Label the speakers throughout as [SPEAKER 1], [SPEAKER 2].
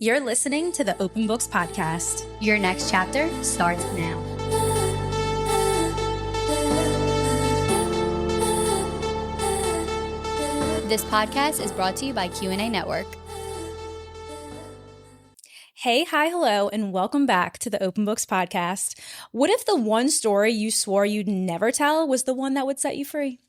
[SPEAKER 1] You're listening to the Open Books Podcast.
[SPEAKER 2] Your next chapter starts now. This podcast is brought to you by QNA Network.
[SPEAKER 1] Hey, hi, hello, and welcome back to the Open Books Podcast. What if the one story you swore you'd never tell was the one that would set you free?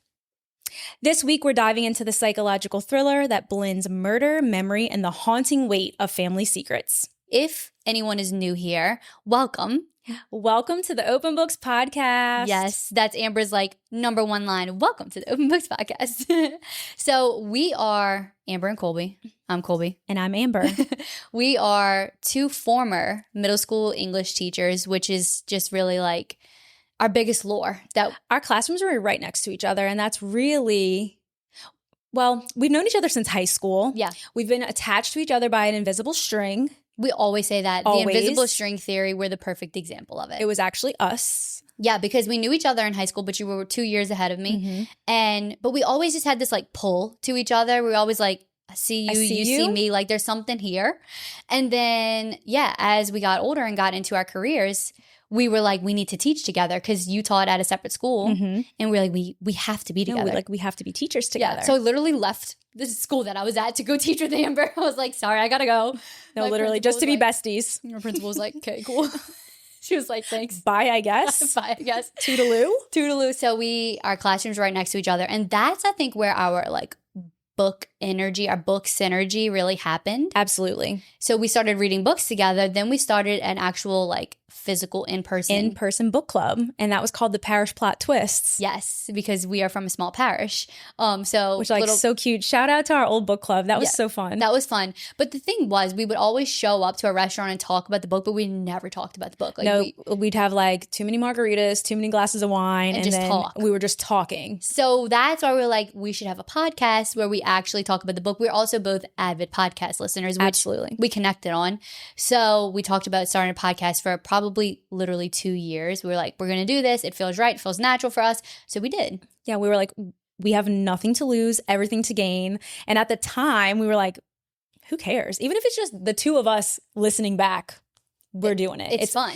[SPEAKER 1] This week, we're diving into the psychological thriller that blends murder, memory, and the haunting weight of family secrets.
[SPEAKER 2] If anyone is new here, welcome.
[SPEAKER 1] Welcome to the Open Books Podcast.
[SPEAKER 2] Yes, that's Amber's number one line. Welcome to the Open Books Podcast. So we are Amber and Colby. I'm Colby.
[SPEAKER 1] And I'm Amber.
[SPEAKER 2] We are two former middle school English teachers, which is just really our biggest lore. That
[SPEAKER 1] our classrooms were right next to each other, and that's really, well, we've known each other since high school.
[SPEAKER 2] Yeah.
[SPEAKER 1] We've been attached to each other by an invisible string.
[SPEAKER 2] We always say that.
[SPEAKER 1] Always.
[SPEAKER 2] The invisible string theory, we're the perfect example of it.
[SPEAKER 1] It was actually us.
[SPEAKER 2] Yeah, because we knew each other in high school, but you were 2 years ahead of me. But we always just had this pull to each other. We were always I see you, you see me, there's something here. And then, as we got older and got into our careers, we were we need to teach together because you taught at a separate school. And we're we have to be together.
[SPEAKER 1] No, we have to be teachers together.
[SPEAKER 2] Yeah, so I literally left the school that I was at to go teach with Amber. I was sorry, I gotta go.
[SPEAKER 1] No, literally, just to be besties.
[SPEAKER 2] Your principal was okay, cool. She was thanks.
[SPEAKER 1] Bye, I guess.
[SPEAKER 2] Bye, I guess.
[SPEAKER 1] Toodaloo.
[SPEAKER 2] Toodaloo. So our classrooms were right next to each other. And that's, I think, where our book energy, our book synergy really happened.
[SPEAKER 1] Absolutely.
[SPEAKER 2] So we started reading books together. Then we started an actual physical in-person
[SPEAKER 1] book club. And that was called the Parish Plot Twists.
[SPEAKER 2] Yes, because we are from a small parish. Which
[SPEAKER 1] so cute. Shout out to our old book club. That was so fun.
[SPEAKER 2] That was fun. But the thing was, we would always show up to a restaurant and talk about the book, but we never talked about the book.
[SPEAKER 1] We'd have too many margaritas, too many glasses of wine, and
[SPEAKER 2] just
[SPEAKER 1] then
[SPEAKER 2] talk.
[SPEAKER 1] We were just talking.
[SPEAKER 2] So that's why we're we should have a podcast where we actually talk about the book. We're also both avid podcast listeners, which
[SPEAKER 1] Absolutely.
[SPEAKER 2] We connected on. So we talked about starting a podcast for probably literally 2 years. We were we're going to do this. It feels right. It feels natural for us. So we did.
[SPEAKER 1] Yeah, we were we have nothing to lose, everything to gain. And at the time, we were who cares? Even if it's just the two of us listening back, we're doing it.
[SPEAKER 2] It's fun.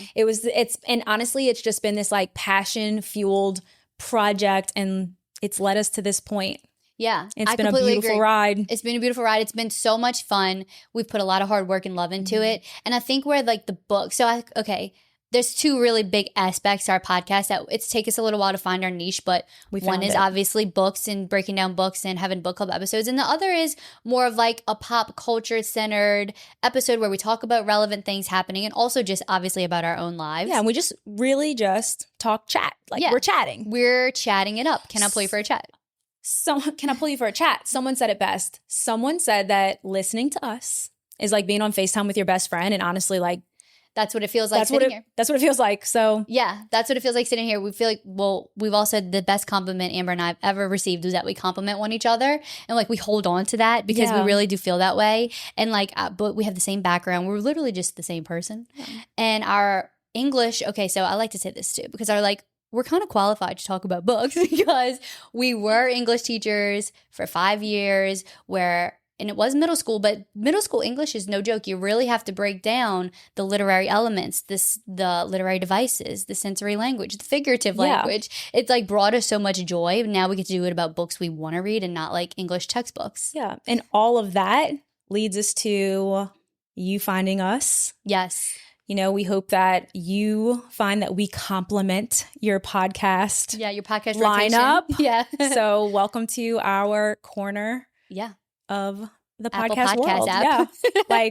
[SPEAKER 1] And honestly, it's just been this passion-fueled project, and it's led us to this point.
[SPEAKER 2] Yeah.
[SPEAKER 1] It's been a beautiful ride.
[SPEAKER 2] It's been a beautiful ride. It's been so much fun. We've put a lot of hard work and love into it. And I think we're the book. So, there's two really big aspects to our podcast that it's taken us a little while to find our niche, but one is obviously books and breaking down books and having book club episodes. And the other is more of a pop culture centered episode where we talk about relevant things happening and also just obviously about our own lives.
[SPEAKER 1] Yeah, and we just really just chat. We're chatting.
[SPEAKER 2] We're chatting it up. Can I pull you for a chat?
[SPEAKER 1] Can I pull you for a chat? Someone said it best. Someone said that listening to us is being on FaceTime with your best friend, and honestly,
[SPEAKER 2] that's what it feels like sitting here.
[SPEAKER 1] That's what it feels like. So
[SPEAKER 2] yeah, that's what it feels like sitting here. We feel we've all said the best compliment Amber and I have ever received was that we compliment one each other, and we hold on to that because we really do feel that way. And but we have the same background. We're literally just the same person. Yeah. And our English. Okay, so I like to say this too because we're kind of qualified to talk about books because we were English teachers for 5 years and it was middle school, but middle school English is no joke. You really have to break down the literary elements, the literary devices, the sensory language, the figurative language. It's brought us so much joy. Now we get to do it about books we want to read and not English textbooks.
[SPEAKER 1] Yeah. And all of that leads us to you finding us.
[SPEAKER 2] Yes.
[SPEAKER 1] We hope that you find that we complement your podcast.
[SPEAKER 2] Yeah, your podcast
[SPEAKER 1] lineup.
[SPEAKER 2] Rotation. Yeah.
[SPEAKER 1] So welcome to our corner.
[SPEAKER 2] Yeah.
[SPEAKER 1] Of the
[SPEAKER 2] Apple
[SPEAKER 1] podcast world.
[SPEAKER 2] App.
[SPEAKER 1] Yeah.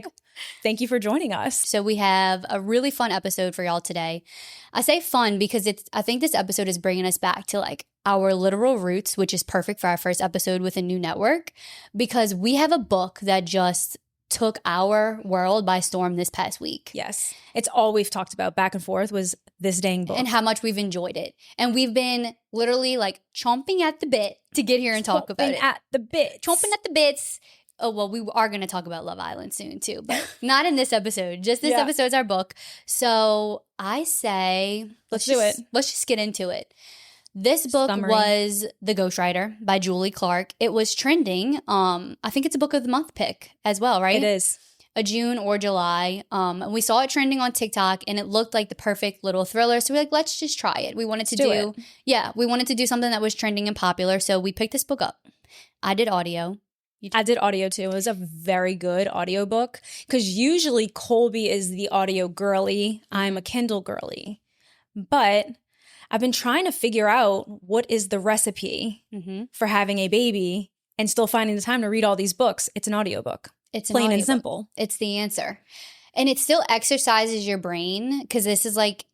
[SPEAKER 1] Thank you for joining us.
[SPEAKER 2] So we have a really fun episode for y'all today. I say fun because I think this episode is bringing us back to our literal roots, which is perfect for our first episode with a new network because we have a book that just took our world by storm this past week.
[SPEAKER 1] Yes. It's all we've talked about back and forth was this dang book.
[SPEAKER 2] And how much we've enjoyed it. And we've been literally chomping at the bit to get here and talk about it.
[SPEAKER 1] Chomping at the bits.
[SPEAKER 2] Chomping at the bits. Oh, well, we are going to talk about Love Island soon too, but not in this episode. Just this episode's our book. So I say,
[SPEAKER 1] let's do it.
[SPEAKER 2] Let's just get into it. This book was The Ghostwriter by Julie Clarke. It was trending. I think it's a book of the month pick as well, right?
[SPEAKER 1] It is.
[SPEAKER 2] a June or July. And we saw it trending on TikTok and it looked like the perfect little thriller. So we're like, let's just try it. We wanted to we wanted to do something that was trending and popular. So we picked this book up. I did audio.
[SPEAKER 1] I did audio too. It was a very good audiobook because usually Colby is the audio girly. I'm a Kindle girly. But I've been trying to figure out what is the recipe for having a baby and still finding the time to read all these books. It's an audiobook. It's plain and simple.
[SPEAKER 2] It's the answer. And it still exercises your brain because this is like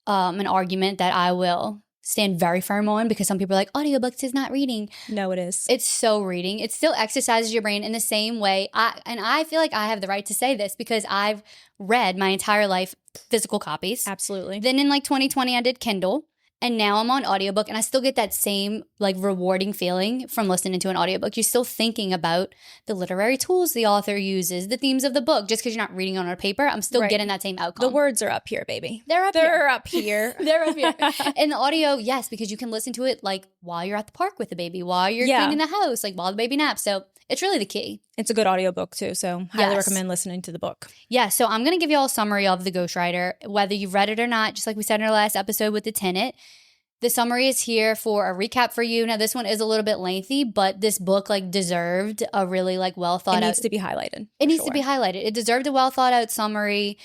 [SPEAKER 2] an argument that I will stand very firm on because some people are like, audiobooks is not reading.
[SPEAKER 1] No, it is.
[SPEAKER 2] It's so reading. It still exercises your brain in the same way. I feel like I have the right to say this because I've read my entire life physical copies.
[SPEAKER 1] Absolutely.
[SPEAKER 2] Then in like 2020, I did Kindle. And now I'm on audiobook and I still get that same like rewarding feeling from listening to an audiobook. You're still thinking about the literary tools the author uses, the themes of the book. Just because you're not reading on a paper, I'm still getting that same outcome.
[SPEAKER 1] The words are up here, baby.
[SPEAKER 2] They're up here.
[SPEAKER 1] They're up here.
[SPEAKER 2] And the audio, yes, because you can listen to it like while you're at the park with the baby, while you're cleaning the house, like while the baby naps. So it's really the key.
[SPEAKER 1] It's a good audiobook too, so highly recommend listening to the book.
[SPEAKER 2] Yeah, so I'm going to give you all a summary of The Ghostwriter, whether you've read it or not, just like we said in our last episode with the tenant. The summary is here for a recap for you. Now, this one is a little bit lengthy, but this book like deserved a really like well thought out.
[SPEAKER 1] It needs to be highlighted.
[SPEAKER 2] It needs to be highlighted. It deserved a well thought out summary.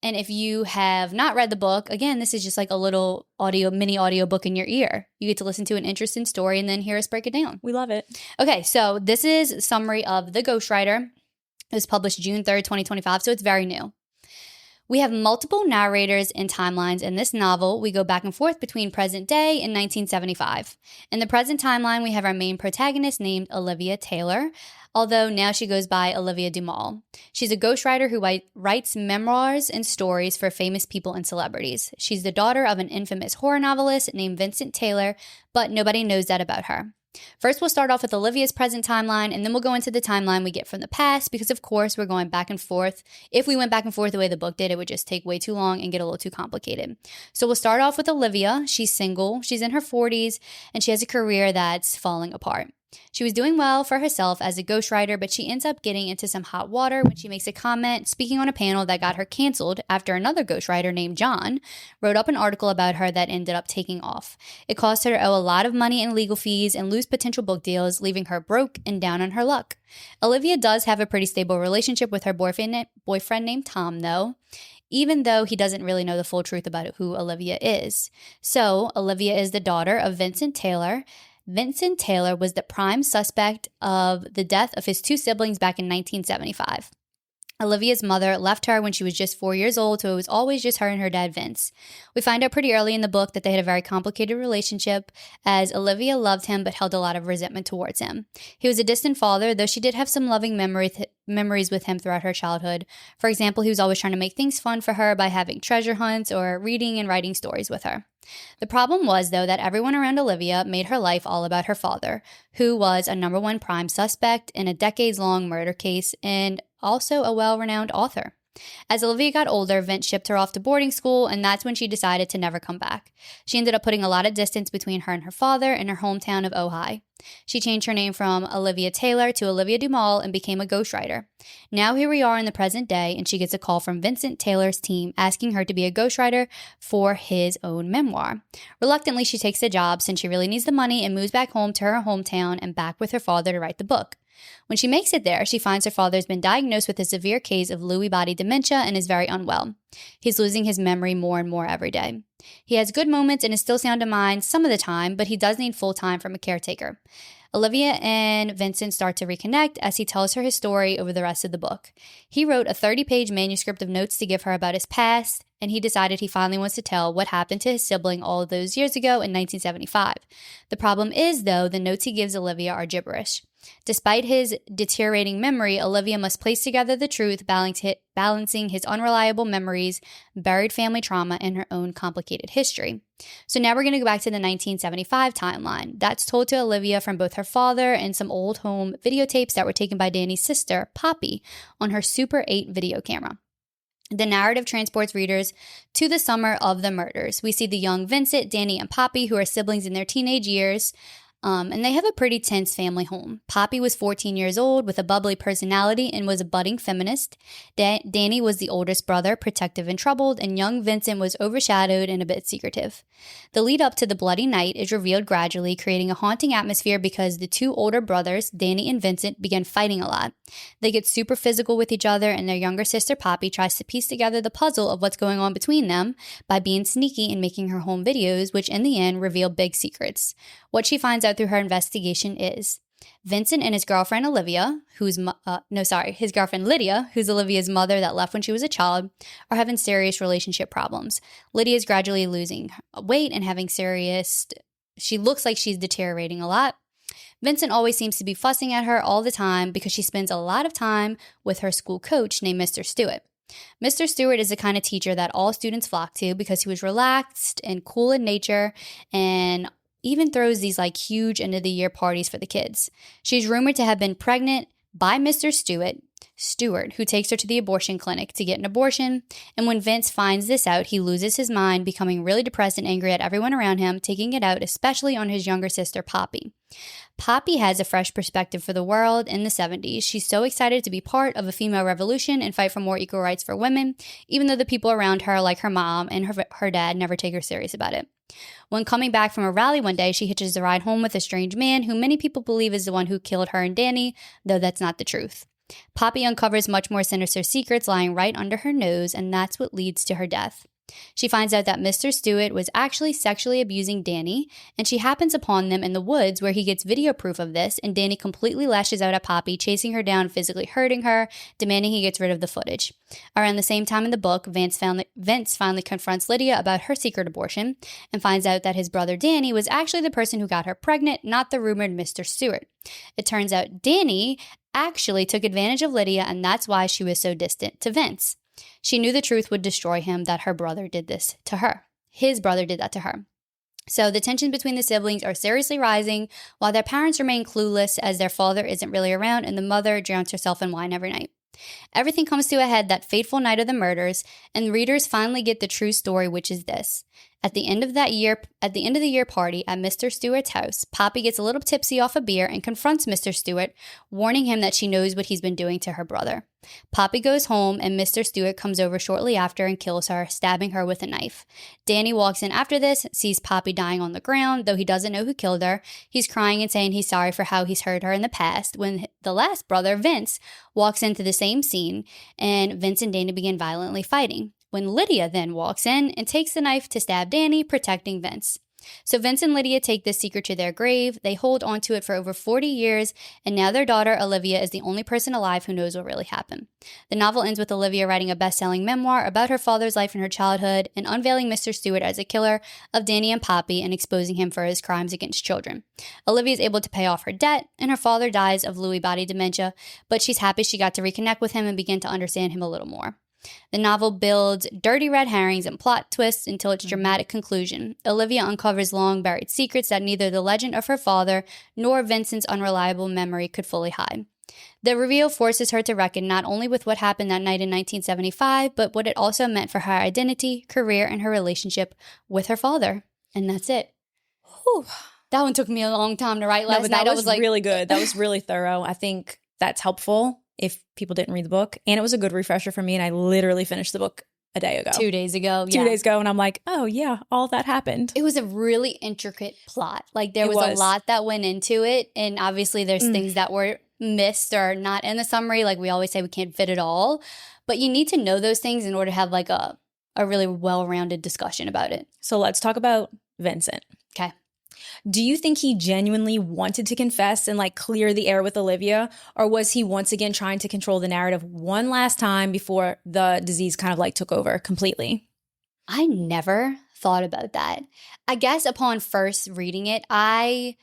[SPEAKER 2] And if you have not read the book, again, this is just like a little mini audio book in your ear. You get to listen to an interesting story and then hear us break it down.
[SPEAKER 1] We love it.
[SPEAKER 2] Okay, so this is a summary of The Ghostwriter. It was published June 3rd, 2025, so it's very new. We have multiple narrators and timelines in this novel. We go back and forth between present day and 1975. In the present timeline, we have our main protagonist named Olivia Taylor, although now she goes by Olivia Dumal. She's a ghostwriter who writes memoirs and stories for famous people and celebrities. She's the daughter of an infamous horror novelist named Vincent Taylor, but nobody knows that about her. First, we'll start off with Olivia's present timeline, and then we'll go into the timeline we get from the past, because of course we're going back and forth. If we went back and forth the way the book did, it would just take way too long and get a little too complicated. So we'll start off with Olivia. She's single, she's in her 40s, and she has a career that's falling apart. She was doing well for herself as a ghostwriter, but she ends up getting into some hot water when she makes a comment speaking on a panel that got her canceled after another ghostwriter named John wrote up an article about her that ended up taking off. It caused her to owe a lot of money in legal fees and lose potential book deals, leaving her broke and down on her luck. Olivia does have a pretty stable relationship with her boyfriend named Tom, though, even though he doesn't really know the full truth about who Olivia is. So, Olivia is the daughter of Vincent Taylor. Vincent Taylor was the prime suspect of the death of his two siblings back in 1975. Olivia's mother left her when she was just 4 years old, so it was always just her and her dad, Vince. We find out pretty early in the book that they had a very complicated relationship, as Olivia loved him but held a lot of resentment towards him. He was a distant father, though she did have some loving memories with him throughout her childhood. For example, he was always trying to make things fun for her by having treasure hunts or reading and writing stories with her. The problem was, though, that everyone around Olivia made her life all about her father, who was a #1 prime suspect in a decades-long murder case and also a well-renowned author. As Olivia got older, Vince shipped her off to boarding school, and that's when she decided to never come back. She ended up putting a lot of distance between her and her father in her hometown of Ojai. She changed her name from Olivia Taylor to Olivia Dumal and became a ghostwriter. Now here we are in the present day, and she gets a call from Vincent Taylor's team asking her to be a ghostwriter for his own memoir. Reluctantly, she takes the job since she really needs the money and moves back home to her hometown and back with her father to write the book. When she makes it there, she finds her father has been diagnosed with a severe case of Lewy body dementia and is very unwell. He's losing his memory more and more every day. He has good moments and is still sound of mind some of the time, but he does need full time from a caretaker. Olivia and Vincent start to reconnect as he tells her his story over the rest of the book. He wrote a 30-page manuscript of notes to give her about his past, and he decided he finally wants to tell what happened to his sibling all of those years ago in 1975. The problem is, though, the notes he gives Olivia are gibberish. Despite his deteriorating memory, Olivia must place together the truth, balancing his unreliable memories, buried family trauma, and her own complicated history. So now we're going to go back to the 1975 timeline. That's told to Olivia from both her father and some old home videotapes that were taken by Danny's sister, Poppy, on her Super 8 video camera. The narrative transports readers to the summer of the murders. We see the young Vincent, Danny, and Poppy, who are siblings in their teenage years. And they have a pretty tense family home. Poppy was 14 years old with a bubbly personality and was a budding feminist. Danny was the oldest brother, protective and troubled, and young Vincent was overshadowed and a bit secretive. The lead up to the bloody night is revealed gradually, creating a haunting atmosphere because the two older brothers, Danny and Vincent, began fighting a lot. They get super physical with each other, and their younger sister Poppy tries to piece together the puzzle of what's going on between them by being sneaky and making her home videos, which in the end reveal big secrets. What she finds out through her investigation is Vincent and his girlfriend Olivia, his girlfriend Lydia, who's Olivia's mother that left when she was a child, are having serious relationship problems. Lydia is gradually losing weight and she looks like she's deteriorating a lot. Vincent always seems to be fussing at her all the time because she spends a lot of time with her school coach named Mr. Stewart. Mr. Stewart is the kind of teacher that all students flock to because he was relaxed and cool in nature and even throws these like huge end of the year parties for the kids. She's rumored to have been pregnant by Mr. Stewart, who takes her to the abortion clinic to get an abortion. And when Vince finds this out, he loses his mind, becoming really depressed and angry at everyone around him, taking it out especially on his younger sister, Poppy. Poppy has a fresh perspective for the world in the 70s. She's so excited to be part of a female revolution and fight for more equal rights for women, even though the people around her, like her mom and her dad, never take her serious about it. When coming back from a rally one day, she hitches a ride home with a strange man who many people believe is the one who killed her and Danny, though that's not the truth. Poppy uncovers much more sinister secrets lying right under her nose, and that's what leads to her death. She finds out that Mr. Stewart was actually sexually abusing Danny, and she happens upon them in the woods where he gets video proof of this, and Danny completely lashes out at Poppy, chasing her down, physically hurting her, demanding he gets rid of the footage. Around the same time in the book, Vince finally confronts Lydia about her secret abortion and finds out that his brother Danny was actually the person who got her pregnant, not the rumored Mr. Stewart. It turns out Danny actually took advantage of Lydia, and that's why she was so distant to Vince. She knew the truth would destroy him, that her brother did this to her. His brother did that to her. So the tensions between the siblings are seriously rising, while their parents remain clueless as their father isn't really around and the mother drowns herself in wine every night. Everything comes to a head that fateful night of the murders, and readers finally get the true story, which is this. At the end of the year party at Mr. Stewart's house, Poppy gets a little tipsy off a beer and confronts Mr. Stewart, warning him that she knows what he's been doing to her brother. Poppy goes home, and Mr. Stewart comes over shortly after and kills her, stabbing her with a knife. Danny walks in after this, sees Poppy dying on the ground, though he doesn't know who killed her. He's crying and saying he's sorry for how he's hurt her in the past, when the last brother, Vince, walks into the same scene, and Vince and Danny begin violently fighting. When Lydia then walks in and takes the knife to stab Danny, protecting Vince. So Vince and Lydia take this secret to their grave. They hold onto it for over 40 years, and now their daughter, Olivia, is the only person alive who knows what really happened. The novel ends with Olivia writing a best-selling memoir about her father's life in her childhood and unveiling Mr. Stewart as a killer of Danny and Poppy and exposing him for his crimes against children. Olivia is able to pay off her debt, and her father dies of Lewy body dementia, but she's happy she got to reconnect with him and begin to understand him a little more. The novel builds dirty red herrings and plot twists until its dramatic conclusion. Olivia uncovers long-buried secrets that neither the legend of her father nor Vincent's unreliable memory could fully hide. The reveal forces her to reckon not only with what happened that night in 1975, but what it also meant for her identity, career, and her relationship with her father. And that's it. Whew. That one took me a long time to write last night.
[SPEAKER 1] That was like, really good. That was really thorough. I think that's helpful if people didn't read the book. And it was a good refresher for me. And I literally finished the book a day ago.
[SPEAKER 2] 2 days ago.
[SPEAKER 1] 2 days ago. And I'm like, oh yeah, all that happened.
[SPEAKER 2] It was a really intricate plot. Like there was a lot that went into it. And obviously there's things that were missed or not in the summary. Like we always say, we can't fit it all. But you need to know those things in order to have like a really well-rounded discussion about it.
[SPEAKER 1] So let's talk about Vincent.
[SPEAKER 2] Okay.
[SPEAKER 1] Do you think he genuinely wanted to confess and like clear the air with Olivia? Or was he once again trying to control the narrative one last time before the disease kind of like took over completely?
[SPEAKER 2] I never thought about that. I guess upon first reading it, I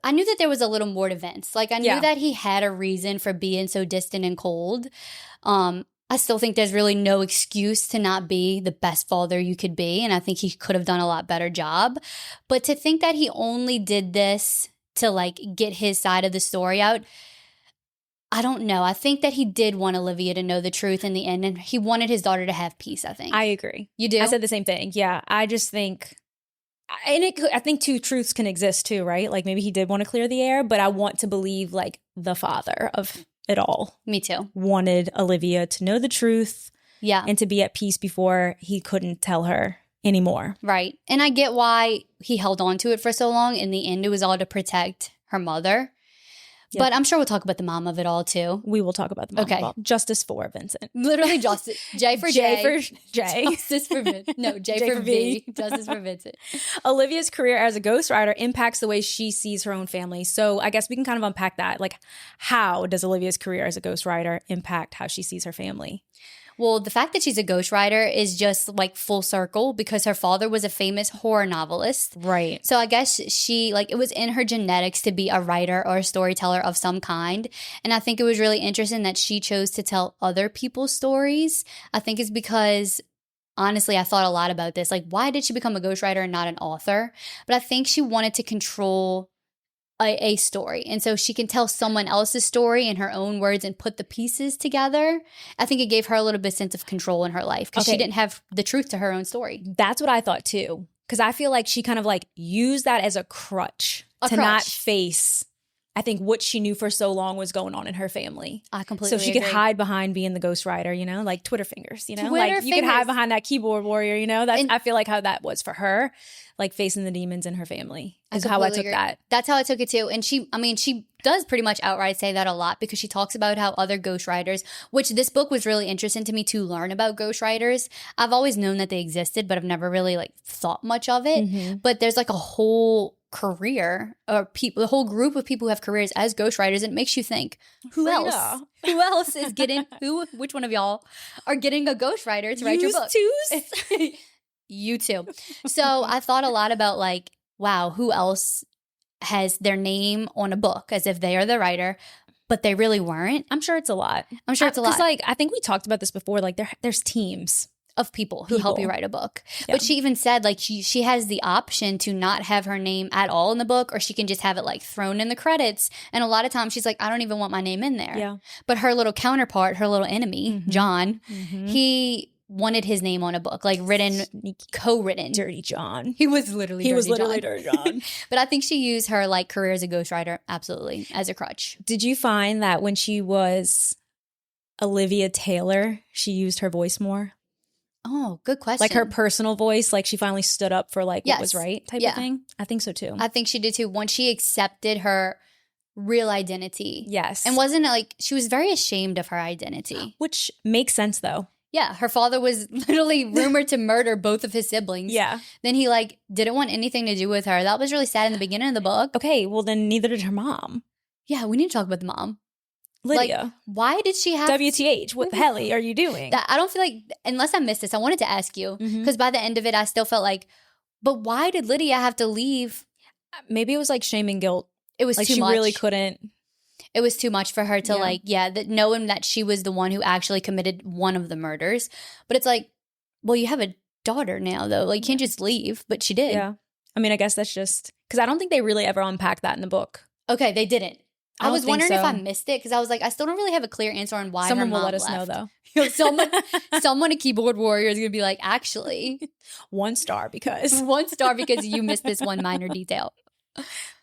[SPEAKER 2] knew that there was a little more to Vince. Like I knew that he had a reason for being so distant and cold. I still think there's really no excuse to not be the best father you could be. And I think he could have done a lot better job. But to think that he only did this to like get his side of the story out, I don't know. I think that he did want Olivia to know the truth in the end. And he wanted his daughter to have peace, I think.
[SPEAKER 1] I agree.
[SPEAKER 2] You do?
[SPEAKER 1] I said the same thing. Yeah. I just think And I think two truths can exist too, right? Like maybe he did want to clear the air, but I want to believe like the father of it all.
[SPEAKER 2] Me too.
[SPEAKER 1] Wanted Olivia to know the truth.
[SPEAKER 2] Yeah.
[SPEAKER 1] And to be at peace before he couldn't tell her anymore.
[SPEAKER 2] Right. And I get why he held on to it for so long. In the end, it was all to protect her mother. Yep. But I'm sure we'll talk about the mom of it all too.
[SPEAKER 1] We will talk about the mom of it all. Justice for Vincent.
[SPEAKER 2] Literally justice. J for J.
[SPEAKER 1] J for J.
[SPEAKER 2] Justice for Vincent. No, J for V. Justice for Vincent.
[SPEAKER 1] Olivia's career as a ghostwriter impacts the way she sees her own family. So I guess we can kind of unpack that. Like, how does Olivia's career as a ghostwriter impact how she sees her family?
[SPEAKER 2] Well, the fact that she's a ghostwriter is just like full circle because her father was a famous horror novelist.
[SPEAKER 1] Right.
[SPEAKER 2] So I guess she, like, it was in her genetics to be a writer or a storyteller of some kind. And I think it was really interesting that she chose to tell other people's stories. I think it's because, honestly, I thought a lot about this. Like, why did she become a ghostwriter and not an author? But I think she wanted to control a story. And so she can tell someone else's story in her own words and put the pieces together. I think it gave her a little bit sense of control in her life because she didn't have the truth to her own story.
[SPEAKER 1] That's what I thought too. Because I feel like she kind of like used that as a crutch not face, I think, what she knew for so long was going on in her family.
[SPEAKER 2] I completely
[SPEAKER 1] So she could hide behind being the ghostwriter, you know, like Twitter fingers, you know,
[SPEAKER 2] Twitter
[SPEAKER 1] you could hide behind that keyboard warrior, you know, I feel like how that was for her, like facing the demons in her family is how I took that.
[SPEAKER 2] That's how I took it too. And she does pretty much outright say that a lot because she talks about how other ghostwriters, which this book was really interesting to me to learn about ghostwriters. I've always known that they existed, but I've never really like thought much of it. Mm-hmm. But there's like a whole career or people, the whole group of people who have careers as ghostwriters, and it makes you think, who else is getting which one of y'all are getting a ghostwriter to write your book? You too. So I thought a lot about like, wow, who else has their name on a book as if they are the writer, but they really weren't?
[SPEAKER 1] I'm sure it's a lot.
[SPEAKER 2] Because
[SPEAKER 1] like I think we talked about this before, like there's teams
[SPEAKER 2] of people who help you write a book. Yeah. But she even said like she has the option to not have her name at all in the book, or she can just have it like thrown in the credits. And a lot of times she's like, I don't even want my name in there. Yeah. But her little counterpart, her little enemy, John, he wanted his name on a book, like co-written.
[SPEAKER 1] Dirty John.
[SPEAKER 2] He was literally
[SPEAKER 1] Dirty John.
[SPEAKER 2] But I think she used her like career as a ghostwriter absolutely as a crutch.
[SPEAKER 1] Did you find that when she was Olivia Taylor, she used her voice more?
[SPEAKER 2] Oh, good question.
[SPEAKER 1] Like her personal voice, like she finally stood up for like what was right type of thing? I think so too.
[SPEAKER 2] I think she did too. Once she accepted her real identity.
[SPEAKER 1] Yes.
[SPEAKER 2] And wasn't it like, she was very ashamed of her identity.
[SPEAKER 1] Which makes sense though.
[SPEAKER 2] Yeah, her father was literally rumored to murder both of his siblings.
[SPEAKER 1] Yeah.
[SPEAKER 2] Then he like didn't want anything to do with her. That was really sad in the beginning of the book.
[SPEAKER 1] Okay, well then neither did her mom.
[SPEAKER 2] Yeah, we need to talk about the mom.
[SPEAKER 1] Lydia.
[SPEAKER 2] Like, why did she have
[SPEAKER 1] WTH? What the hell are you doing?
[SPEAKER 2] I don't feel like, unless I missed this, I wanted to ask you, because by the end of it, I still felt like, but why did Lydia have to leave?
[SPEAKER 1] Maybe it was like shame and guilt.
[SPEAKER 2] It was
[SPEAKER 1] like
[SPEAKER 2] too
[SPEAKER 1] she
[SPEAKER 2] much.
[SPEAKER 1] really couldn't.
[SPEAKER 2] It was too much for her to knowing that she was the one who actually committed one of the murders. But it's like, well, you have a daughter now, though. Like, you can't just leave. But she did.
[SPEAKER 1] Yeah. I mean, I guess that's just, because I don't think they really ever unpacked that in the book.
[SPEAKER 2] Okay, they didn't. I was wondering if I missed it because I was like, I still don't really have a clear answer on why
[SPEAKER 1] someone
[SPEAKER 2] her mom
[SPEAKER 1] will let us
[SPEAKER 2] left.
[SPEAKER 1] know though.
[SPEAKER 2] someone a keyboard warrior is gonna be like, actually,
[SPEAKER 1] 1 star because
[SPEAKER 2] you missed this one minor detail.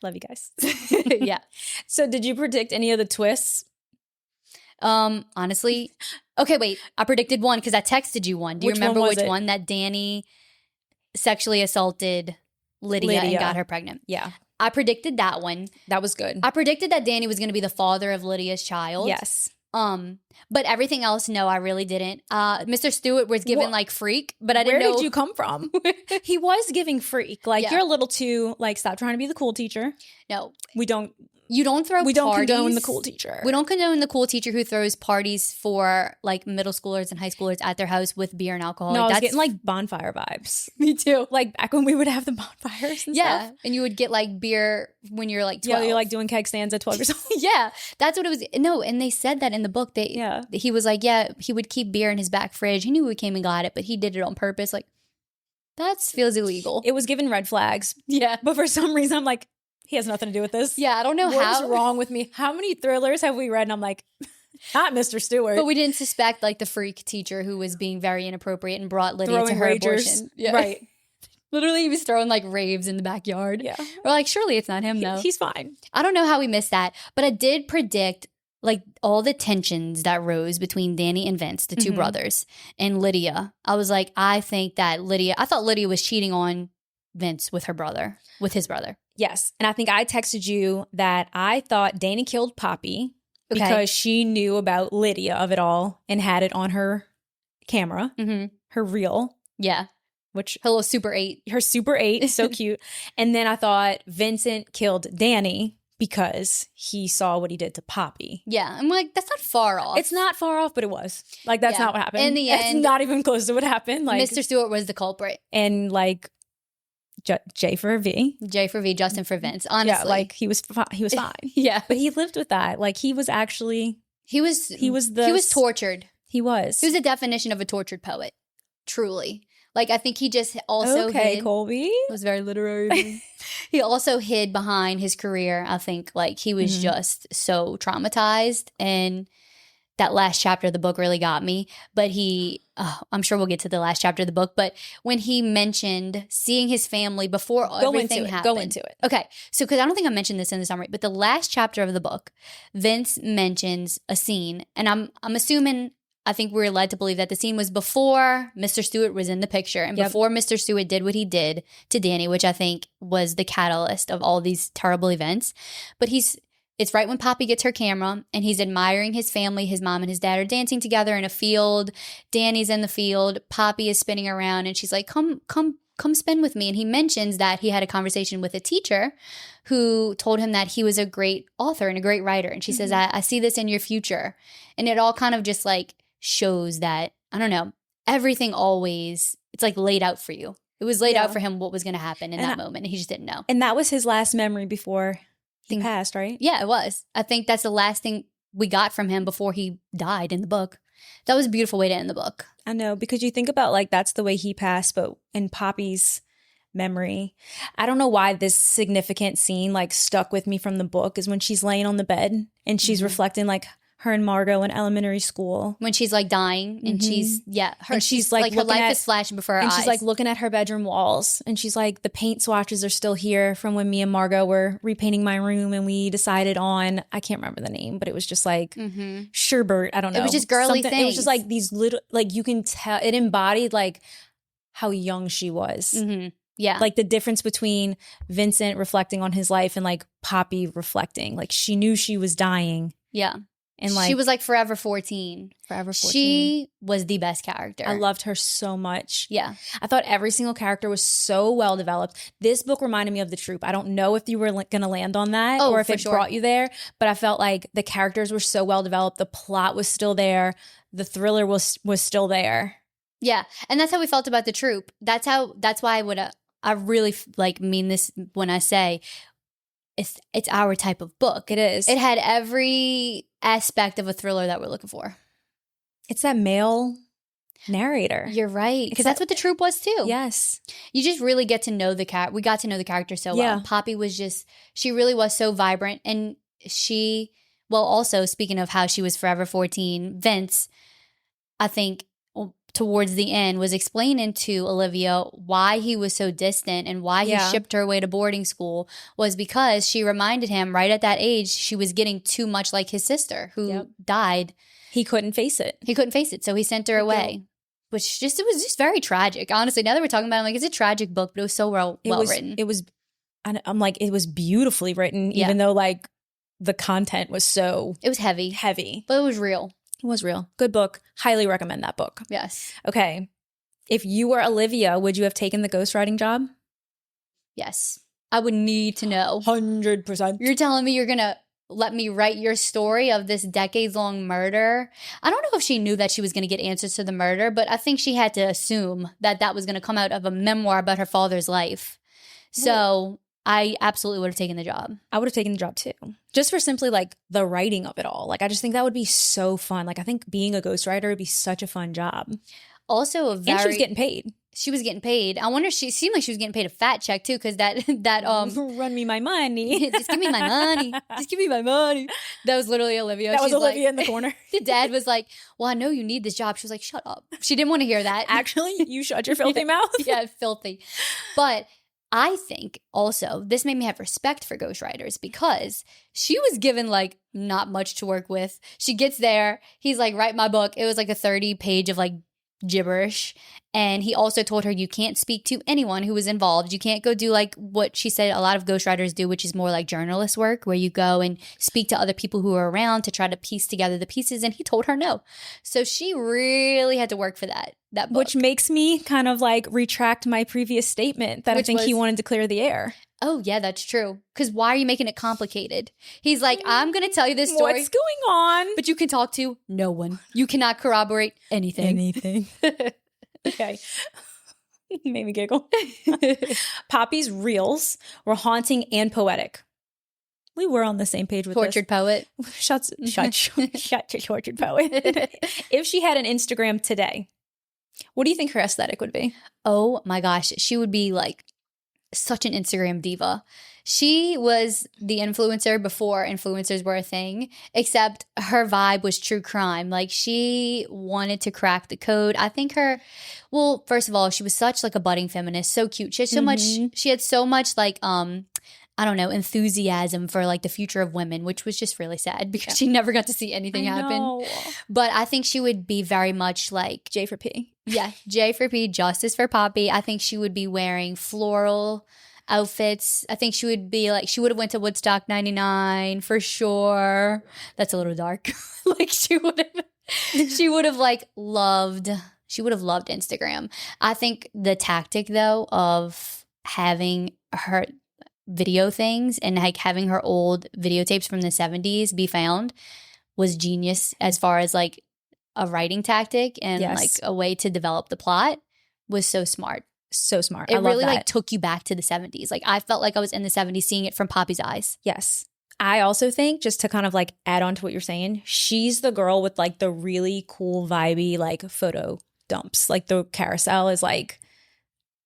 [SPEAKER 1] Love you guys.
[SPEAKER 2] Yeah.
[SPEAKER 1] So did you predict any of the twists?
[SPEAKER 2] Honestly, okay, wait. I predicted one because I texted you one. Do you remember which one? That Danny sexually assaulted Lydia and got her pregnant.
[SPEAKER 1] Yeah.
[SPEAKER 2] I predicted that one.
[SPEAKER 1] That was good.
[SPEAKER 2] I predicted that Danny was going to be the father of Lydia's child.
[SPEAKER 1] Yes.
[SPEAKER 2] But everything else, no, I really didn't. Mr. Stewart was given like freak, but I didn't know.
[SPEAKER 1] Where did you come from? He was giving freak. Like you're a little too like, stop trying to be the cool teacher.
[SPEAKER 2] No,
[SPEAKER 1] we don't.
[SPEAKER 2] You don't throw
[SPEAKER 1] We
[SPEAKER 2] parties.
[SPEAKER 1] don't condone the cool teacher.
[SPEAKER 2] We don't condone the cool teacher who throws parties for like middle schoolers and high schoolers at their house with beer and alcohol.
[SPEAKER 1] No, I was getting like bonfire vibes.
[SPEAKER 2] Me too.
[SPEAKER 1] Like back when we would have the bonfires and stuff.
[SPEAKER 2] And you would get like beer when you're like 12.
[SPEAKER 1] Yeah, you're like doing keg stands at 12 years old.
[SPEAKER 2] Yeah, that's what it was. No, and they said that in the book. He was like, he would keep beer in his back fridge. He knew we came and got it, but he did it on purpose. Like, that feels illegal.
[SPEAKER 1] It was given red flags.
[SPEAKER 2] Yeah.
[SPEAKER 1] But for some reason, I'm like, he has nothing to do with this.
[SPEAKER 2] Yeah, I don't know
[SPEAKER 1] What's wrong with me? How many thrillers have we read? And I'm like, not Mr. Stewart.
[SPEAKER 2] But we didn't suspect like the freak teacher who was being very inappropriate and brought Lydia to her abortion.
[SPEAKER 1] Yeah. Right.
[SPEAKER 2] Literally, he was throwing like raves in the backyard.
[SPEAKER 1] Yeah.
[SPEAKER 2] We're like, surely it's not him though.
[SPEAKER 1] He's fine.
[SPEAKER 2] I don't know how we missed that, but I did predict like all the tensions that rose between Danny and Vince, the two brothers, and Lydia. I was like, I thought Lydia was cheating on Vince with his brother.
[SPEAKER 1] Yes. And I think I texted you that I thought Danny killed Poppy because she knew about Lydia of it all and had it on her camera, her reel.
[SPEAKER 2] Yeah.
[SPEAKER 1] Which
[SPEAKER 2] her little Super 8.
[SPEAKER 1] Her Super 8, so cute. And then I thought Vincent killed Danny because he saw what he did to Poppy.
[SPEAKER 2] Yeah. I'm like, that's not far off.
[SPEAKER 1] It's not far off, but it was. Like, that's not what happened.
[SPEAKER 2] In the end.
[SPEAKER 1] It's not even close to what happened. Like,
[SPEAKER 2] Mr. Stewart was the culprit.
[SPEAKER 1] And like, J for V.
[SPEAKER 2] J for V, Justin for Vince. Honestly.
[SPEAKER 1] Yeah, like, he was fine.
[SPEAKER 2] Yeah.
[SPEAKER 1] But he lived with that. Like, he was actually...
[SPEAKER 2] He was tortured.
[SPEAKER 1] He was.
[SPEAKER 2] He was the definition of a tortured poet. Truly. Like, I think he just also hid.
[SPEAKER 1] Colby.
[SPEAKER 2] It was very literary. He also hid behind his career. I think, like, he was just so traumatized. And that last chapter of the book really got me. But I'm sure we'll get to the last chapter of the book. But when he mentioned seeing his family before everything happened.
[SPEAKER 1] Go into it.
[SPEAKER 2] Okay. So, because I don't think I mentioned this in the summary, but the last chapter of the book, Vince mentions a scene. And I'm assuming... I think we're led to believe that the scene was before Mr. Stewart was in the picture and before Mr. Stewart did what he did to Danny, which I think was the catalyst of all these terrible events. But it's right when Poppy gets her camera and he's admiring his family. His mom and his dad are dancing together in a field. Danny's in the field. Poppy is spinning around and she's like, come spin with me. And he mentions that he had a conversation with a teacher who told him that he was a great author and a great writer. And she says, I see this in your future. And it all kind of just like shows that, I don't know, everything always, it's like laid out for you. It was laid out for him what was going to happen in that moment. And he just didn't know.
[SPEAKER 1] And that was his last memory before he passed, right?
[SPEAKER 2] Yeah, it was. I think that's the last thing we got from him before he died in the book. That was a beautiful way to end the book.
[SPEAKER 1] I know, because you think about like that's the way he passed, but in Poppy's memory, I don't know why this significant scene like stuck with me from the book is when she's laying on the bed and she's reflecting like her and Margot in elementary school.
[SPEAKER 2] When she's like dying and she's like her life is flashing before her eyes.
[SPEAKER 1] And she's like looking at her bedroom walls and she's like, the paint swatches are still here from when me and Margot were repainting my room and we decided on, I can't remember the name, but it was just like sherbet. I don't know.
[SPEAKER 2] It was just girly things.
[SPEAKER 1] It was just like these little, like you can tell, it embodied like how young she was.
[SPEAKER 2] Yeah.
[SPEAKER 1] Like the difference between Vincent reflecting on his life and like Poppy reflecting. Like she knew she was dying.
[SPEAKER 2] Yeah.
[SPEAKER 1] And like
[SPEAKER 2] she was like forever 14.
[SPEAKER 1] Forever 14.
[SPEAKER 2] She was the best character.
[SPEAKER 1] I loved her so much.
[SPEAKER 2] Yeah.
[SPEAKER 1] I thought every single character was so well developed. This book reminded me of The Troop. I don't know if you were going to land on that or if it brought you there, but I felt like the characters were so well developed. The plot was still there. The thriller was still there.
[SPEAKER 2] Yeah. And that's how we felt about The Troop. That's why I really like mean this when I say it's our type of book.
[SPEAKER 1] It is.
[SPEAKER 2] It had every aspect of a thriller that we're looking for.
[SPEAKER 1] It's that male narrator.
[SPEAKER 2] You're right. Because that's what The Troop was too.
[SPEAKER 1] Yes.
[SPEAKER 2] You just really get to know the character. We got to know the character so well. Poppy was she really was so vibrant. And also speaking of how she was forever 14, Vince, I think towards the end was explaining to Olivia why he was so distant and why he shipped her away to boarding school was because she reminded him right at that age she was getting too much like his sister who died.
[SPEAKER 1] He couldn't face it.
[SPEAKER 2] So he sent her away. Which it was just very tragic. Honestly, now that we're talking about it, I'm like, it's a tragic book, but it was so well written.
[SPEAKER 1] I'm like, it was beautifully written, even though like the content was so...
[SPEAKER 2] It was heavy.
[SPEAKER 1] But
[SPEAKER 2] it was real.
[SPEAKER 1] It was real. Good book. Highly recommend that book.
[SPEAKER 2] Yes.
[SPEAKER 1] Okay. If you were Olivia, would you have taken the ghostwriting job?
[SPEAKER 2] Yes. I would need to know.
[SPEAKER 1] 100%.
[SPEAKER 2] You're telling me you're going to let me write your story of this decades-long murder? I don't know if she knew that she was going to get answers to the murder, but I think she had to assume that was going to come out of a memoir about her father's life. So I absolutely would have taken the job. I would have taken the job too. Just for simply like the writing of it all. Like I just think that would be so fun. Like I think being a ghostwriter would be such a fun job. Also and she was getting paid. she was getting paid. I wonder, she seemed like she was getting paid a fat check too, because that
[SPEAKER 1] run me my money.
[SPEAKER 2] Just give me my money. Just give me my money. That was literally Olivia.
[SPEAKER 1] That was Olivia in the corner.
[SPEAKER 2] The dad was like, well, I know you need this job. She was like, shut up. She didn't want to hear that.
[SPEAKER 1] Actually, you shut your filthy mouth.
[SPEAKER 2] Yeah, filthy. But I think also this made me have respect for ghostwriters, because she was given like not much to work with. She gets there. He's like, write my book. It was like a 30-page of like gibberish. And he also told her, you can't speak to anyone who was involved. You can't go do like what she said a lot of ghostwriters do, which is more like journalist work, where you go and speak to other people who are around to try to piece together the pieces. And he told her no. So she really had to work for that book.
[SPEAKER 1] Which makes me kind of like retract my previous statement that I think he wanted to clear the air.
[SPEAKER 2] Oh, yeah, that's true. Because why are you making it complicated? He's like, I'm going to tell you this story.
[SPEAKER 1] What's going on?
[SPEAKER 2] But you can talk to no one. You cannot corroborate anything.
[SPEAKER 1] Okay. Made me giggle. Poppy's reels were haunting and poetic. We were on the same page with
[SPEAKER 2] Tortured poet.
[SPEAKER 1] Shut your tortured poet. If she had an Instagram today, what do you think her aesthetic would be?
[SPEAKER 2] Oh my gosh. She would be like such an Instagram diva. She was the influencer before influencers were a thing, except her vibe was true crime. Like, she wanted to crack the code. I think first of all, she was such like a budding feminist, so cute. She had so much like, I don't know, enthusiasm for like the future of women, which was just really sad because she never got to see anything happen. But I think she would be very much like
[SPEAKER 1] J for P.
[SPEAKER 2] Yeah, J for P, justice for Poppy. I think she would be wearing floral outfits. I think she would be like, she would have went to Woodstock 99 for sure. That's a little dark. Like she would have like loved Instagram. I think the tactic though of having her video things and like having her old videotapes from the 70s be found was genius as far as like a writing tactic and like a way to develop the plot was so smart.
[SPEAKER 1] So smart.
[SPEAKER 2] It really like took you back to the 70s. Like I felt like I was in the 70s seeing it from Poppy's eyes.
[SPEAKER 1] Yes. I also think, just to kind of like add on to what you're saying, she's the girl with like the really cool vibey like photo dumps. Like the carousel is like,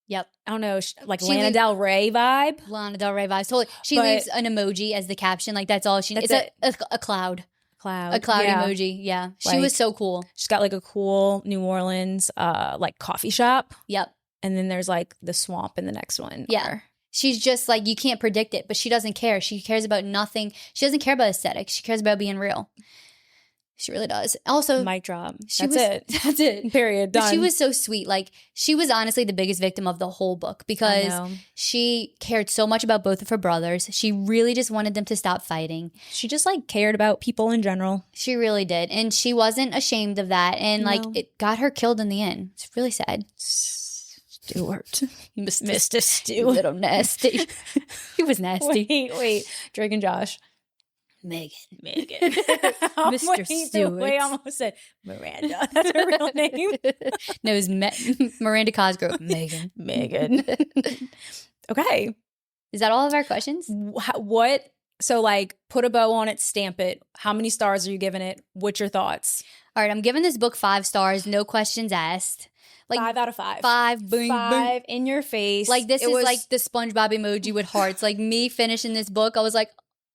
[SPEAKER 2] yep.
[SPEAKER 1] I don't know, like Lana Del Rey vibe.
[SPEAKER 2] Lana Del Rey vibes. Totally. She leaves an emoji as the caption. Like that's all she needs. It's a cloud. A cloud emoji. Yeah. She was so cool.
[SPEAKER 1] She's got like a cool New Orleans like coffee shop.
[SPEAKER 2] Yep.
[SPEAKER 1] And then there's like the swamp in the next one.
[SPEAKER 2] Yeah. She's just like, you can't predict it, but she doesn't care. She cares about nothing. She doesn't care about aesthetics. She cares about being real. She really does. Also,
[SPEAKER 1] mic drop.
[SPEAKER 2] That's it.
[SPEAKER 1] Period. Done.
[SPEAKER 2] But she was so sweet. Like, she was honestly the biggest victim of the whole book because she cared so much about both of her brothers. She really just wanted them to stop fighting.
[SPEAKER 1] She just like cared about people in general.
[SPEAKER 2] She really did. And she wasn't ashamed of that. And like, it got her killed in the end. It's really sad.
[SPEAKER 1] Stewart.
[SPEAKER 2] Mr. Stewart. Little nasty. He was nasty.
[SPEAKER 1] Wait. Drake and Josh.
[SPEAKER 2] Megan.
[SPEAKER 1] Mr.
[SPEAKER 2] Stewart.
[SPEAKER 1] Wait, I almost said Miranda. That's her real name.
[SPEAKER 2] No, it was Miranda Cosgrove. Megan.
[SPEAKER 1] Okay.
[SPEAKER 2] Is that all of our questions?
[SPEAKER 1] What? So like put a bow on it, stamp it. How many stars are you giving it? What's your thoughts?
[SPEAKER 2] All right, I'm giving this book 5 stars. No questions asked. Like
[SPEAKER 1] 5 out of 5.
[SPEAKER 2] 5, boom,
[SPEAKER 1] 5 in your face.
[SPEAKER 2] Like this is like the SpongeBob emoji with hearts. Like me finishing this book, I was like,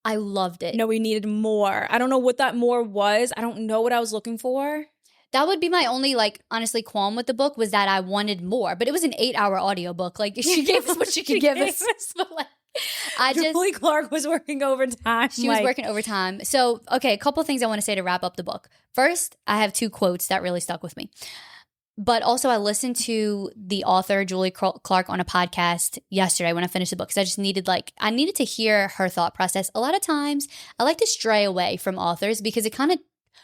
[SPEAKER 2] I loved it.
[SPEAKER 1] No, we needed more. I don't know what that more was. I don't know what I was looking for.
[SPEAKER 2] That would be my only, like, honestly, qualm with the book was that I wanted more. But it was an 8-hour audiobook. Like, she gave us what she could give us. But, like,
[SPEAKER 1] Julie Clarke was working overtime.
[SPEAKER 2] She was working overtime. So, okay, a couple things I want to say to wrap up the book. First, I have 2 quotes that really stuck with me. But also, I listened to the author, Julie Clarke, on a podcast yesterday when I finished the book because I just needed to hear her thought process. A lot of times, I like to stray away from authors because it kind of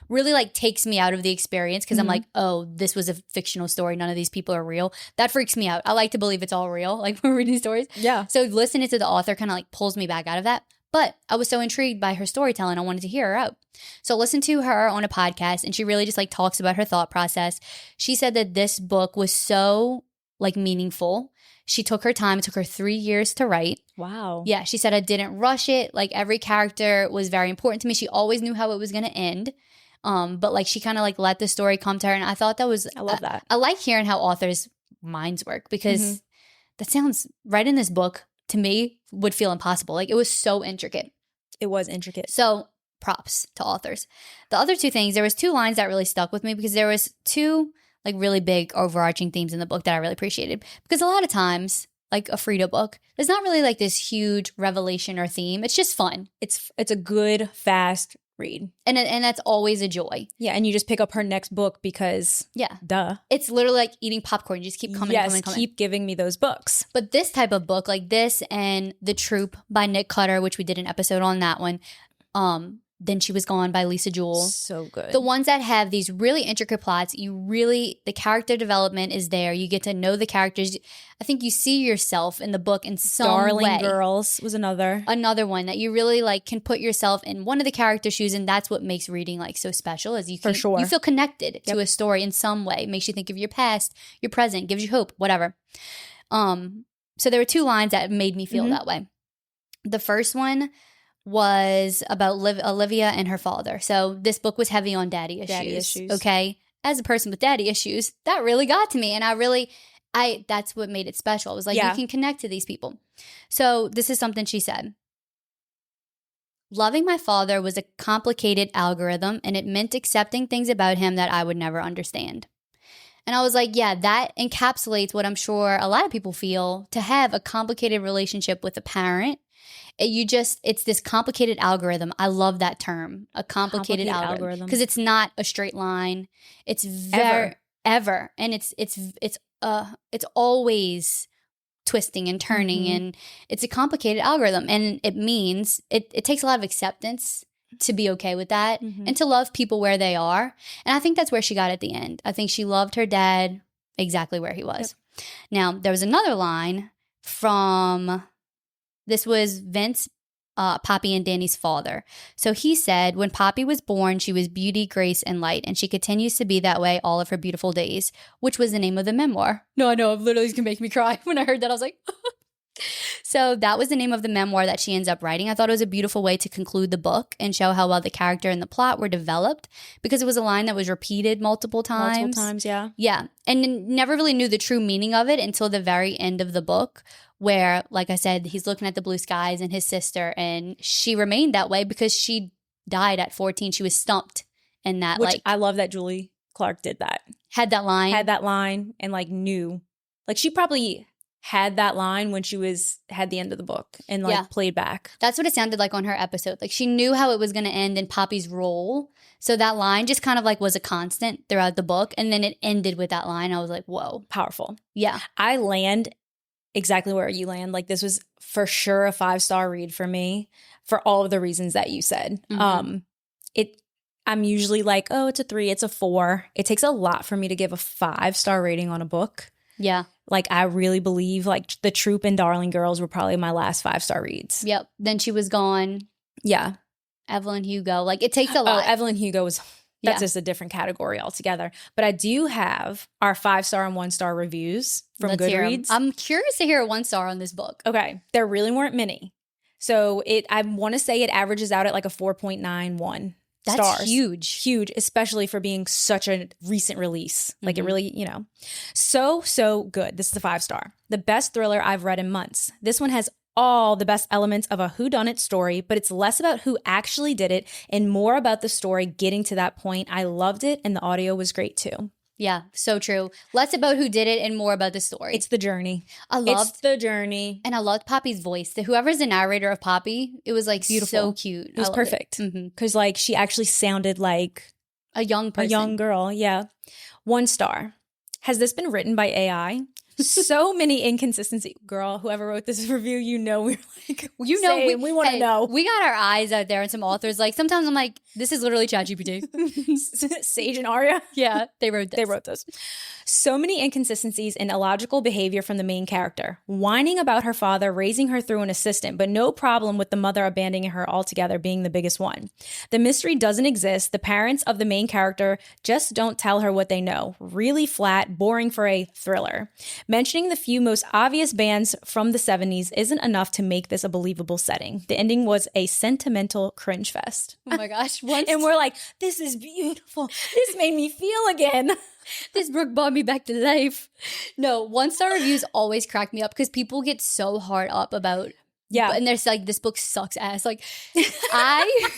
[SPEAKER 2] really like takes me out of the experience because I'm like, oh, this was a fictional story. None of these people are real. That freaks me out. I like to believe it's all real, like when we're reading stories.
[SPEAKER 1] Yeah.
[SPEAKER 2] So listening to the author kind of like pulls me back out of that. But I was so intrigued by her storytelling, I wanted to hear her out. So listen to her on a podcast, and she really just like talks about her thought process. She said that this book was so like meaningful. She took her time. It took her 3 years to write.
[SPEAKER 1] Wow.
[SPEAKER 2] Yeah. She said, I didn't rush it. Like every character was very important to me. She always knew how it was going to end. But like she kind of like let the story come to her. And I thought that was,
[SPEAKER 1] I love that.
[SPEAKER 2] I like hearing how authors minds work, because that sounds right in this book to me would feel impossible. Like, it was so intricate.
[SPEAKER 1] It was intricate.
[SPEAKER 2] So props to authors. The other two things, there was 2 lines that really stuck with me, because there was 2 like really big overarching themes in the book that I really appreciated. Because a lot of times, like a Frida book, there's not really like this huge revelation or theme. It's just fun.
[SPEAKER 1] It's a good, fast read.
[SPEAKER 2] And that's always a joy.
[SPEAKER 1] Yeah, and you just pick up her next book because, duh.
[SPEAKER 2] It's literally like eating popcorn. You just keep coming.
[SPEAKER 1] Keep giving me those books.
[SPEAKER 2] But this type of book, like this and The Troop by Nick Cutter, which we did an episode on that one, Then She Was Gone by Lisa Jewell.
[SPEAKER 1] So good.
[SPEAKER 2] The ones that have these really intricate plots, the character development is there. You get to know the characters. I think you see yourself in the book in some
[SPEAKER 1] Darling
[SPEAKER 2] way.
[SPEAKER 1] Girls was another
[SPEAKER 2] one that you really like can put yourself in one of the character shoes, and that's what makes reading like so special. Is you feel connected to a story in some way. It makes you think of your past, your present, gives you hope, whatever. So there were 2 lines that made me feel that way. The first one was about Olivia and her father. So this book was heavy on daddy issues. Okay. As a person with daddy issues, that really got to me. And that's what made it special. I was like, you can connect to these people. So this is something she said. Loving my father was a complicated algorithm, and it meant accepting things about him that I would never understand. And I was like, yeah, that encapsulates what I'm sure a lot of people feel, to have a complicated relationship with a parent. It's this complicated algorithm. I love that term, a complicated algorithm, because it's not a straight line. It's ever, and it's always twisting and turning, and it's a complicated algorithm. And it means it takes a lot of acceptance to be okay with that and to love people where they are. And I think that's where she got at the end. I think she loved her dad exactly where he was. Yep. Now, there was another line from. This was Vince, Poppy and Danny's father. So he said, when Poppy was born, she was beauty, grace, and light, and she continues to be that way all of her beautiful days, which was the name of the memoir. No, I know, it literally is going to make me cry. When I heard that, I was like, So that was the name of the memoir that she ends up writing. I thought it was a beautiful way to conclude the book and show how well the character and the plot were developed, because it was a line that was repeated multiple times.
[SPEAKER 1] Multiple times, yeah.
[SPEAKER 2] Yeah. And never really knew the true meaning of it until the very end of the book, where, like I said, he's looking at the blue skies and his sister, and she remained that way because she died at 14. She was stumped in that.
[SPEAKER 1] Which I love that Julie Clarke did that.
[SPEAKER 2] Had that line
[SPEAKER 1] and like knew. Like she probably had that line when she had the end of the book and like played back.
[SPEAKER 2] That's what it sounded like on her episode. Like she knew how it was going to end in Poppy's role. So that line just kind of like was a constant throughout the book. And then it ended with that line. I was like, whoa.
[SPEAKER 1] Powerful.
[SPEAKER 2] Yeah.
[SPEAKER 1] I land exactly where you land. Like this was for sure a 5-star read for me for all of the reasons that you said. I'm usually like, oh, it's a 3, it's a 4. It takes a lot for me to give a 5-star rating on a book.
[SPEAKER 2] Yeah.
[SPEAKER 1] Like I really believe like The Troop and Darling Girls were probably my last 5-star reads.
[SPEAKER 2] Yep. Then She Was Gone.
[SPEAKER 1] Yeah.
[SPEAKER 2] Evelyn Hugo. Like it takes a lot.
[SPEAKER 1] Evelyn Hugo that's just a different category altogether. But I do have our 5-star and 1-star reviews from Goodreads.
[SPEAKER 2] I'm curious to hear a 1-star on this book.
[SPEAKER 1] Okay. There really weren't many. So I want to say it averages out at like a 4.91.
[SPEAKER 2] That's
[SPEAKER 1] stars.
[SPEAKER 2] huge,
[SPEAKER 1] especially for being such a recent release. Like it really, so good. This is a 5-star. The best thriller I've read in months. This one has all the best elements of a whodunit story, but it's less about who actually did it and more about the story getting to that point. I loved it, and the audio was great too.
[SPEAKER 2] Yeah, so true. Less about who did it and more about the story.
[SPEAKER 1] It's the journey.
[SPEAKER 2] It's
[SPEAKER 1] the journey.
[SPEAKER 2] And I loved Poppy's voice. Whoever's the narrator of Poppy, it was like beautiful. So cute.
[SPEAKER 1] It was perfect. Because like she actually sounded like
[SPEAKER 2] a young person.
[SPEAKER 1] A young girl, yeah. 1 star. Has this been written by AI? So many inconsistencies. Girl, whoever wrote this review, we're like, we want to know.
[SPEAKER 2] We got our eyes out there on some authors. Like sometimes I'm like, this is literally ChatGPT.
[SPEAKER 1] Sage and Arya.
[SPEAKER 2] Yeah, they wrote this.
[SPEAKER 1] So many inconsistencies and illogical behavior from the main character. Whining about her father raising her through an assistant, but no problem with the mother abandoning her altogether being the biggest one. The mystery doesn't exist. The parents of the main character just don't tell her what they know. Really flat, boring for a thriller. Mentioning the few most obvious bands from the 70s isn't enough to make this a believable setting. The ending was a sentimental cringe fest.
[SPEAKER 2] Oh my gosh.
[SPEAKER 1] And we're like, this is beautiful. This made me feel again.
[SPEAKER 2] This book brought me back to life. No, 1-star reviews always crack me up because people get so hard up about.
[SPEAKER 1] Yeah.
[SPEAKER 2] And there's like, this book sucks ass. Like, I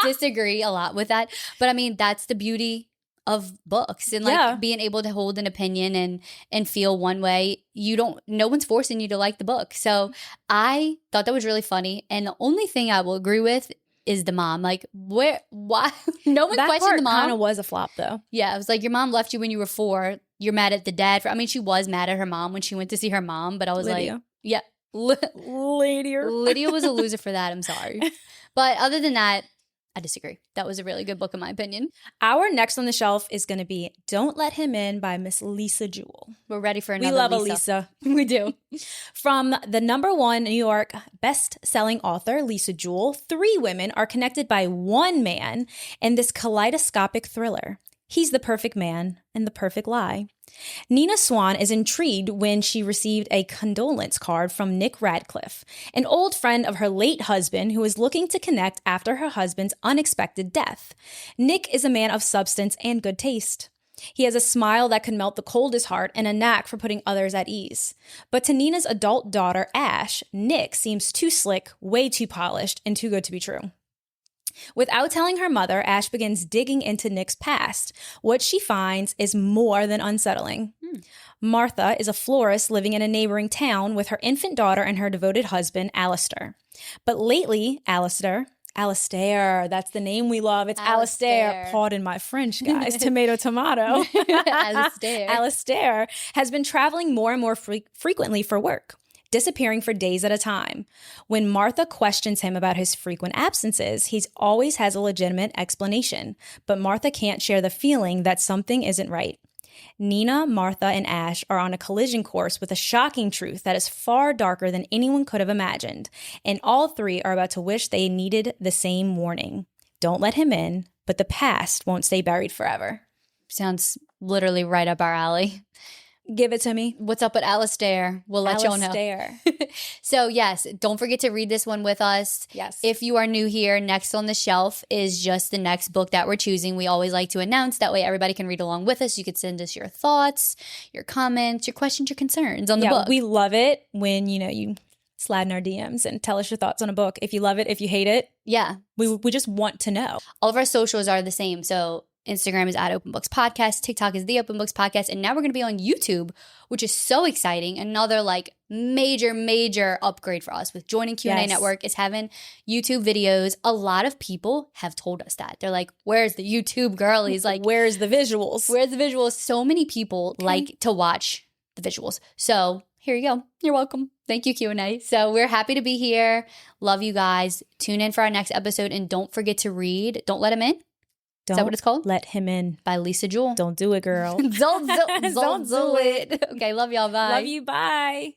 [SPEAKER 2] disagree a lot with that. But I mean, that's the beauty of books and like being able to hold an opinion and feel one way. No one's forcing you to like the book. So I thought that was really funny. And the only thing I will agree with is the mom. Like, why? No one questioned the mom.
[SPEAKER 1] That kind of was a flop though.
[SPEAKER 2] Yeah. It was like, your mom left you when you were 4. You're mad at the dad. She was mad at her mom when she went to see her mom. But I was like, yeah. Lydia was a loser for that. I'm sorry. But other than that, I disagree. That was a really good book in my opinion.
[SPEAKER 1] Our next on the shelf is going to be Don't Let Him In by Miss Lisa Jewell.
[SPEAKER 2] We're ready for another
[SPEAKER 1] We love
[SPEAKER 2] Lisa.
[SPEAKER 1] Lisa. We do. From the #1 New York best-selling author, Lisa Jewell, 3 women are connected by one man in this kaleidoscopic thriller. He's the perfect man and the perfect lie. Nina Swan is intrigued when she received a condolence card from Nick Radcliffe, an old friend of her late husband who is looking to connect after her husband's unexpected death. Nick is a man of substance and good taste. He has a smile that can melt the coldest heart and a knack for putting others at ease. But to Nina's adult daughter, Ash, Nick seems too slick, way too polished, and too good to be true. Without telling her mother, Ash begins digging into Nick's past. What she finds is more than unsettling. Martha is a florist living in a neighboring town with her infant daughter and her devoted husband, Alistair. But lately, Alistair, that's the name we love. It's Alistair. Pardon my French, guys. Tomato. Alistair has been traveling more and more frequently for work, disappearing for days at a time. When Martha questions him about his frequent absences, he always has a legitimate explanation, but Martha can't share the feeling that something isn't right. Nina, Martha, and Ash are on a collision course with a shocking truth that is far darker than anyone could have imagined, and all 3 are about to wish they needed the same warning. Don't let him in, but the past won't stay buried forever.
[SPEAKER 2] Sounds literally right up our alley.
[SPEAKER 1] Give it to me.
[SPEAKER 2] What's up with Alistair? We'll let y'all know. So yes, don't forget to read this one with us.
[SPEAKER 1] Yes.
[SPEAKER 2] If you are new here, next on the shelf is just the next book that we're choosing. We always like to announce. That way everybody can read along with us. You could send us your thoughts, your comments, your questions, your concerns on the book.
[SPEAKER 1] We love it when, you slide in our DMs and tell us your thoughts on a book. If you love it, if you hate it.
[SPEAKER 2] Yeah.
[SPEAKER 1] We just want to know.
[SPEAKER 2] All of our socials are the same. So Instagram is at Open Books Podcast. TikTok is the Open Books Podcast. And now we're going to be on YouTube, which is so exciting. Another major upgrade for us with joining QNA Network is having YouTube videos. A lot of people have told us that. They're like, where's the YouTube girlies? Like,
[SPEAKER 1] where's the visuals?
[SPEAKER 2] Where's the visuals? So many people like to watch the visuals. So here you go. You're welcome. Thank you, QNA. So we're happy to be here. Love you guys. Tune in for our next episode. And don't forget to read Don't Let Him In. Is that what it's called?
[SPEAKER 1] Let Him In.
[SPEAKER 2] By Lisa Jewell.
[SPEAKER 1] Don't do it, girl.
[SPEAKER 2] Don't do it. Okay, love y'all. Bye.
[SPEAKER 1] Love you. Bye.